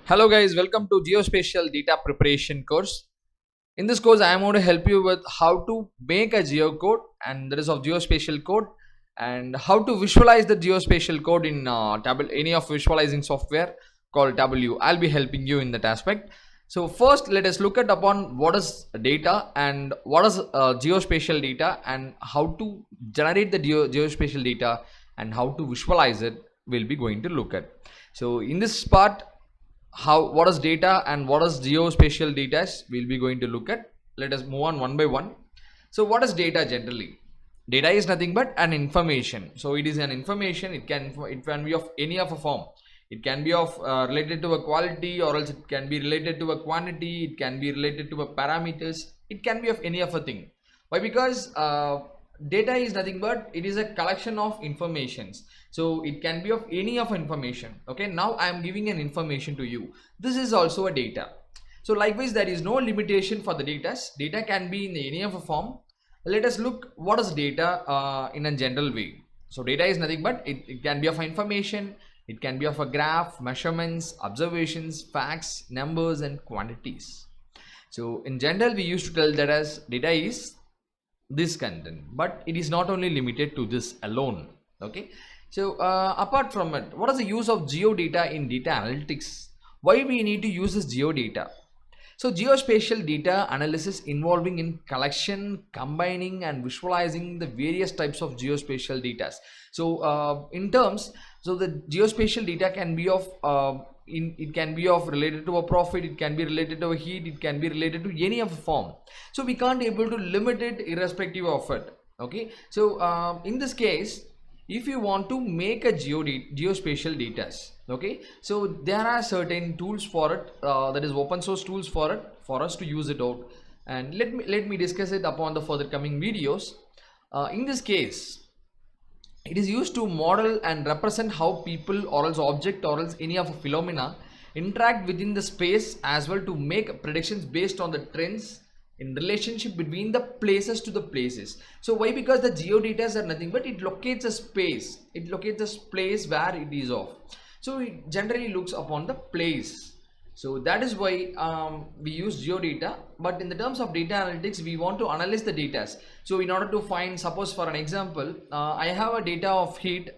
Hello guys, welcome to Geospatial data preparation course. In this course, I am going to help you with how to make a geocode and that is of geospatial code and how to visualize the geospatial code in any of visualizing software called W. I'll be helping you in that aspect. So first, let us look at upon what is data and what is geospatial data and how to generate the geospatial data and how to visualize it. We'll be going to look at. So in this part, how what is data and what is geospatial data is we'll be going to look at. Let us move on one by one. So what is data generally? Data is nothing but an information. So it is an information. It can be of any of a form. It can be of related to a quality, or else it can be related to a quantity. It can be related to a parameters. It can be of any of a thing. Why? Because data is nothing but it is a collection of informations. So it can be of any of information. Okay, now I am giving an information to you. This is also a data. So likewise, there is no limitation for the data. Data can be in any of a form. Let us look what is data in a general way. So data is nothing but it can be of information. It can be of a graph, measurements, observations, facts, numbers and quantities. So in general, we used to tell that as data is this content, but it is not only limited to this alone. Okay, so apart from it, what is the use of geodata in data analytics? Why we need to use this geodata? So geospatial data analysis involving in collection, combining and visualizing the various types of geospatial data. So the geospatial data can be of it can be of related to a profit, it can be related to a heat, it can be related to any of a form. So we can't able to limit it irrespective of it. Okay, so in this case, if you want to make a geospatial data, okay, so there are certain tools for it, that is open source tools for it, for us to use it out, and let me discuss it upon the further coming videos. In this case, it is used to model and represent how people or else object or else any of a phenomena interact within the space, as well to make predictions based on the trends in relationship between the places to the places. So why? Because the geodata are nothing but it locates a space, it locates a place where it is of. So it generally looks upon the place. So that is why we use geodata. But in the terms of data analytics, we want to analyze the data. So in order to find, suppose for an example, I have a data of heat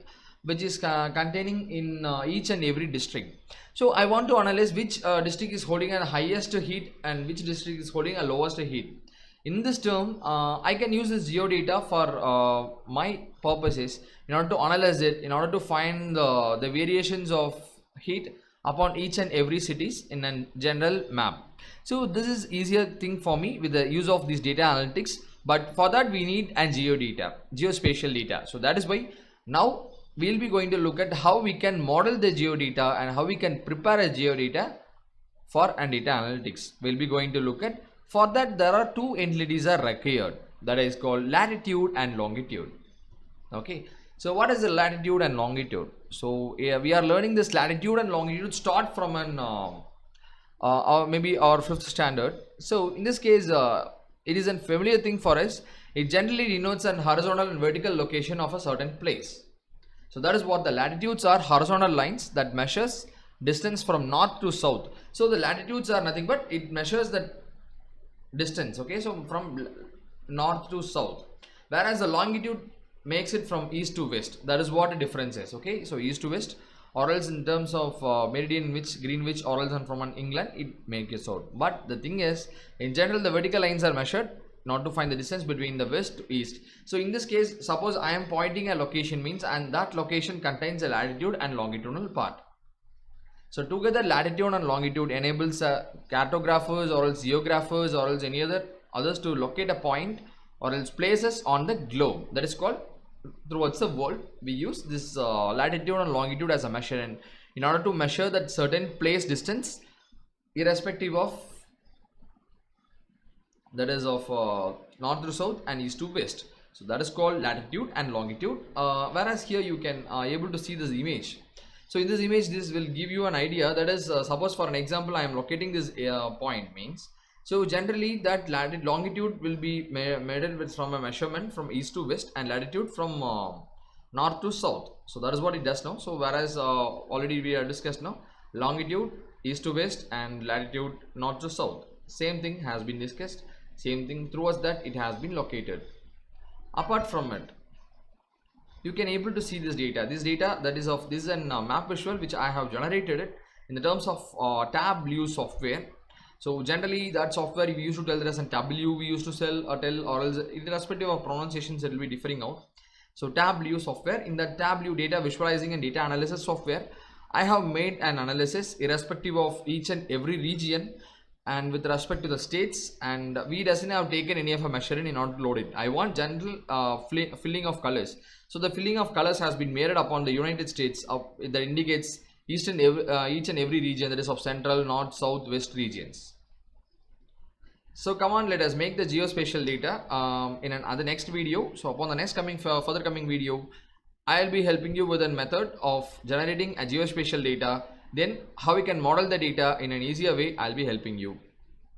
which is containing in each and every district. So I want to analyze which district is holding a highest heat and which district is holding a lowest heat. In this term, I can use this geodata for my purposes in order to analyze it, in order to find the variations of heat upon each and every cities in a general map. So this is easier thing for me with the use of this data analytics, but for that we need a geodata, geospatial data. So that is why now we'll be going to look at how we can model the geodata and how we can prepare a geodata for a data analytics. We'll be going to look at, for that there are two entities are required, that is called latitude and longitude. Okay, so what is the latitude and longitude? So we are learning this latitude and longitude start from an or maybe our fifth standard. So in this case, it is a familiar thing for us. It generally denotes an horizontal and vertical location of a certain place. So that is what the latitudes are, horizontal lines that measures distance from north to south. So the latitudes are nothing but it measures the distance, okay, so from north to south, whereas the longitude makes it from east to west. That is what the difference is. Okay, so east to west, or else in terms of meridian which Greenwich, or else from an England it makes it south. But the thing is, in general the vertical lines are measured not to find the distance between the west to east. So in this case, suppose I am pointing a location means, and that location contains a latitude and longitudinal part. So together latitude and longitude enables cartographers or else geographers or else any others to locate a point or else places on the globe. That is called, throughout the world we use this latitude and longitude as a measure, and in order to measure that certain place distance irrespective of, that is of north to south and east to west. So that is called latitude and longitude. Whereas here you can able to see this image. So in this image, this will give you an idea, that is suppose for an example I am locating this point means, so generally that longitude will be measured with from a measurement from east to west, and latitude from north to south. So that is what it does now. So whereas already we are discussed now, longitude east to west and latitude north to south. Same thing has been discussed. Same thing towards that it has been located. Apart from it, you can able to see this data that is of this is an map visual which I have generated it in the terms of tableau software. So generally that software we used to tell there as a tableau we used to tell, or else irrespective of pronunciations it will be differing out. So tableau software, in that tableau data visualizing and data analysis software, I have made an analysis irrespective of each and every region and with respect to the states, and we doesn't have taken any of a measuring in order to load it. I want general filling of colors. So the filling of colors has been made upon the United States that indicates each and every region, that is of central, north, south, west regions. So come on, let us make the geospatial data in another next video. So upon the next further coming video, I'll be helping you with a method of generating a geospatial data. Then how we can model the data in an easier way, I'll be helping you.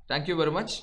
Thank you very much.